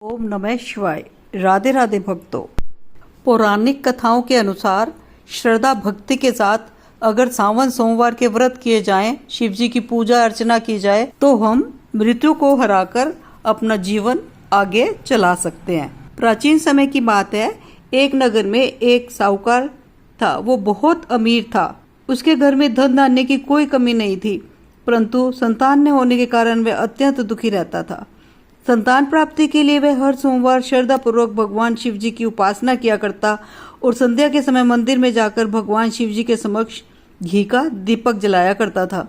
ओम नमः शिवाय। राधे राधे भक्तों। पौराणिक कथाओं के अनुसार श्रद्धा भक्ति के साथ अगर सावन सोमवार के व्रत किए जाएं, शिव जी की पूजा अर्चना की जाए तो हम मृत्यु को हराकर अपना जीवन आगे चला सकते हैं। प्राचीन समय की बात है, एक नगर में एक साहूकार था। वो बहुत अमीर था। उसके घर में धन धान्य की कोई कमी नहीं थी, परंतु संतान न होने के कारण वह अत्यंत दुखी रहता था। संतान प्राप्ति के लिए वह हर सोमवार श्रद्धा पूर्वक भगवान शिव जी की उपासना किया करता और संध्या के समय मंदिर में जाकर भगवान शिव जी के समक्ष घी का दीपक जलाया करता था।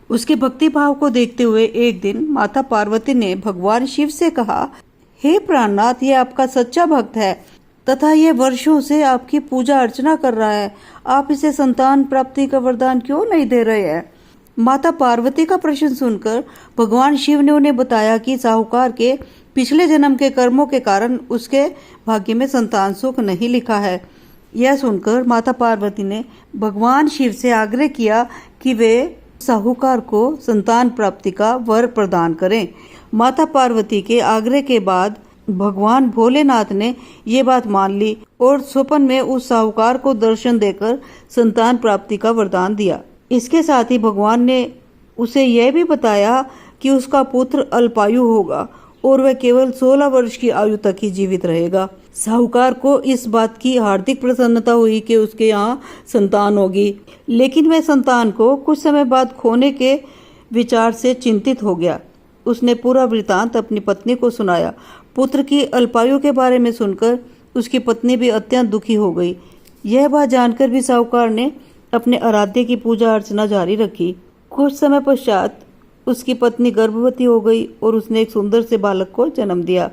उसके भक्ति भाव को देखते हुए एक दिन माता पार्वती ने भगवान शिव से कहा, हे प्राणनाथ, ये आपका सच्चा भक्त है तथा ये वर्षों से आपकी पूजा अर्चना कर रहा है। आप इसे संतान प्राप्ति का वरदान क्यों नहीं दे रहे हैं? माता पार्वती का प्रश्न सुनकर भगवान शिव ने उन्हें बताया कि साहूकार के पिछले जन्म के कर्मों के कारण उसके भाग्य में संतान सुख नहीं लिखा है। यह सुनकर माता पार्वती ने भगवान शिव से आग्रह किया कि वे साहूकार को संतान प्राप्ति का वर प्रदान करें। माता पार्वती के आग्रह के बाद भगवान भोलेनाथ ने ये बात मान ली और स्वप्न में उस साहूकार को दर्शन देकर संतान प्राप्ति का वरदान दिया। इसके साथ ही भगवान ने उसे यह भी बताया कि उसका पुत्र अल्पायु होगा और वह केवल 16 वर्ष की आयु तक ही जीवित रहेगा। साहूकार को इस बात की हार्दिक प्रसन्नता हुई कि उसके यहाँ संतान होगी, लेकिन वह संतान को कुछ समय बाद खोने के विचार से चिंतित हो गया। उसने पूरा वृतांत अपनी पत्नी को सुनाया। पुत्र की अल्पायु के बारे में सुनकर उसकी पत्नी भी अत्यंत दुखी हो गई। यह बात जानकर भी साहूकार ने अपने आराध्य की पूजा अर्चना जारी रखी। कुछ समय पश्चात उसकी पत्नी गर्भवती हो गई और उसने एक सुंदर से बालक को जन्म दिया।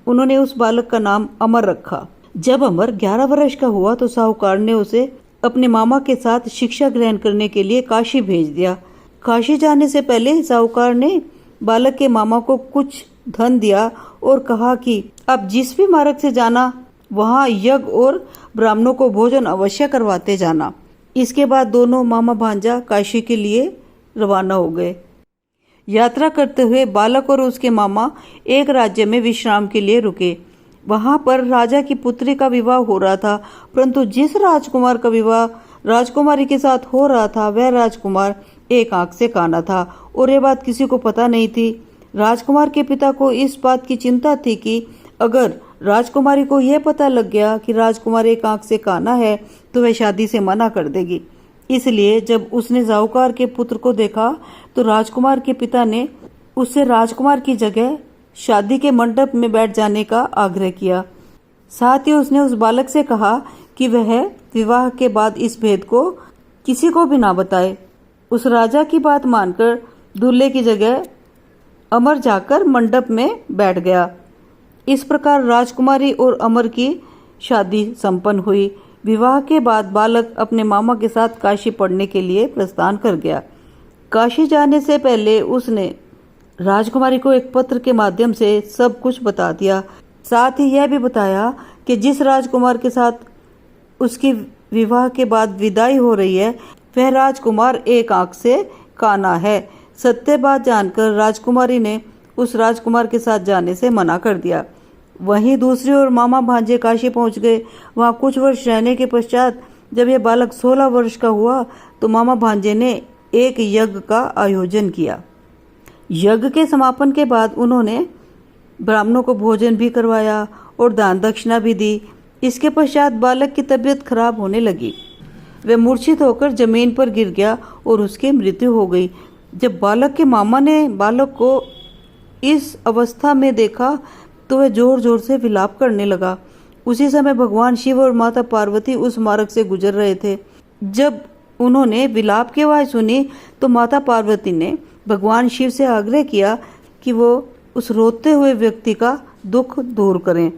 उन्होंने उस बालक का नाम अमर रखा। जब अमर 11 वर्ष का हुआ तो साहूकार ने उसे अपने मामा के साथ शिक्षा ग्रहण करने के लिए काशी भेज दिया। काशी जाने से पहले साहूकार ने बालक के मामा को कुछ धन दिया और कहा कि अब जिस भी मार्ग से जाना वहाँ यज्ञ और ब्राह्मणों को भोजन अवश्य करवाते जाना। इसके बाद दोनों मामा भांजा काशी के लिए रवाना हो गए। यात्रा करते हुए बालक और उसके मामा एक राज्य में विश्राम के लिए रुके। वहां पर राजा की पुत्री का विवाह हो रहा था, परंतु जिस राजकुमार का विवाह राजकुमारी के साथ हो रहा था वह राजकुमार एक आंख से काना था और ये बात किसी को पता नहीं थी। राजकुमार के पिता को इस बात की चिंता थी कि अगर राजकुमारी को यह पता लग गया कि राजकुमार एक आंख से काना है तो वह शादी से मना कर देगी। इसलिए जब उसने साहूकार के पुत्र को देखा तो राजकुमार के पिता ने उससे राजकुमार की जगह शादी के मंडप में बैठ जाने का आग्रह किया। साथ ही उसने उस बालक से कहा कि वह विवाह के बाद इस भेद को किसी को भी ना बताए। उस राजा की बात मानकर दूल्हे की जगह अमर जाकर मंडप में बैठ गया। इस प्रकार राजकुमारी और अमर की शादी संपन्न हुई। विवाह के बाद बालक अपने मामा के साथ काशी पढ़ने के लिए प्रस्थान कर गया। काशी जाने से पहले उसने राजकुमारी को एक पत्र के माध्यम से सब कुछ बता दिया। साथ ही यह भी बताया कि जिस राजकुमार के साथ उसकी विवाह के बाद विदाई हो रही है वह राजकुमार एक आंख से काना है। सत्य बात जानकर राजकुमारी ने उस राजकुमार के साथ जाने से मना कर दिया। वहीं दूसरी ओर मामा भांजे काशी पहुंच गए। वहां कुछ वर्ष रहने के पश्चात जब यह बालक 16 वर्ष का हुआ तो मामा भांजे ने एक यज्ञ का आयोजन किया। यज्ञ के समापन के बाद उन्होंने ब्राह्मणों को भोजन भी करवाया और दान दक्षिणा भी दी। इसके पश्चात बालक की तबीयत खराब होने लगी। वह मूर्छित होकर जमीन पर गिर गया और उसकी मृत्यु हो गई। जब बालक के मामा ने बालक को इस अवस्था में देखा तो वह जोर जोर से विलाप करने लगा। उसी समय भगवान शिव और माता पार्वती उस मार्ग से गुजर रहे थे। जब उन्होंने विलाप की आवाज सुनी तो माता पार्वती ने भगवान शिव से आग्रह किया कि वो उस रोते हुए व्यक्ति का दुख दूर करें।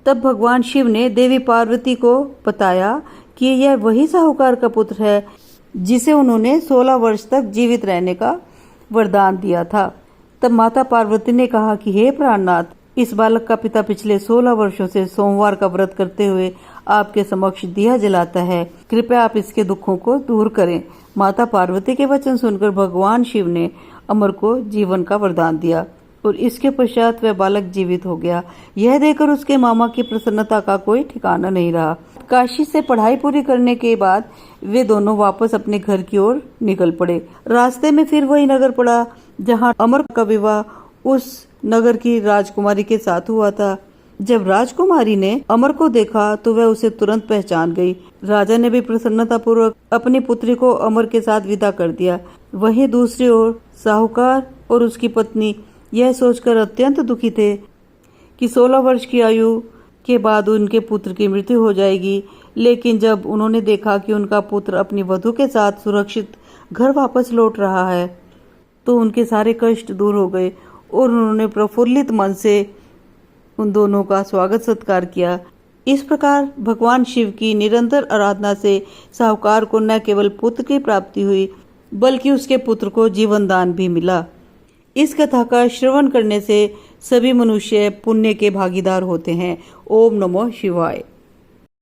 तब भगवान शिव ने देवी पार्वती को बताया कि यह वही साहूकार का पुत्र है जिसे उन्होंने 16 वर्ष तक जीवित रहने का वरदान दिया था। तब माता पार्वती ने कहा कि हे प्राणनाथ, इस बालक का पिता पिछले 16 वर्षों से सोमवार का व्रत करते हुए आपके समक्ष दिया जलाता है। कृपया आप इसके दुखों को दूर करें। माता पार्वती के वचन सुनकर भगवान शिव ने अमर को जीवन का वरदान दिया। और इसके पश्चात वह बालक जीवित हो गया। यह देखकर उसके मामा की प्रसन्नता का कोई ठिकाना नहीं रहा। काशी से पढ़ाई पूरी करने के बाद वे दोनों वापस अपने घर की ओर निकल पड़े। रास्ते में फिर वही नगर पड़ा जहां अमर का विवाह उस नगर की राजकुमारी के साथ हुआ था। जब राजकुमारी ने अमर को देखा तो वह उसे तुरंत पहचान गई। राजा ने भी प्रसन्नता पूर्वक अपनी पुत्री को अमर के साथ विदा कर दिया। वहीं दूसरी ओर साहूकार और उसकी पत्नी यह सोचकर अत्यंत दुखी थे कि 16 वर्ष की आयु के बाद उनके पुत्र की मृत्यु हो जाएगी। लेकिन जब उन्होंने देखा कि उनका पुत्र अपनी वधू के साथ सुरक्षित घर वापस लौट रहा है तो उनके सारे कष्ट दूर हो गए और उन्होंने प्रफुल्लित मन से उन दोनों का स्वागत सत्कार किया। इस प्रकार भगवान शिव की निरंतर आराधना से साहूकार को न केवल पुत्र की प्राप्ति हुई बल्कि उसके पुत्र को जीवन दान भी मिला। इस कथा का श्रवण करने से सभी मनुष्य पुण्य के भागीदार होते हैं। ओम नमो शिवाय।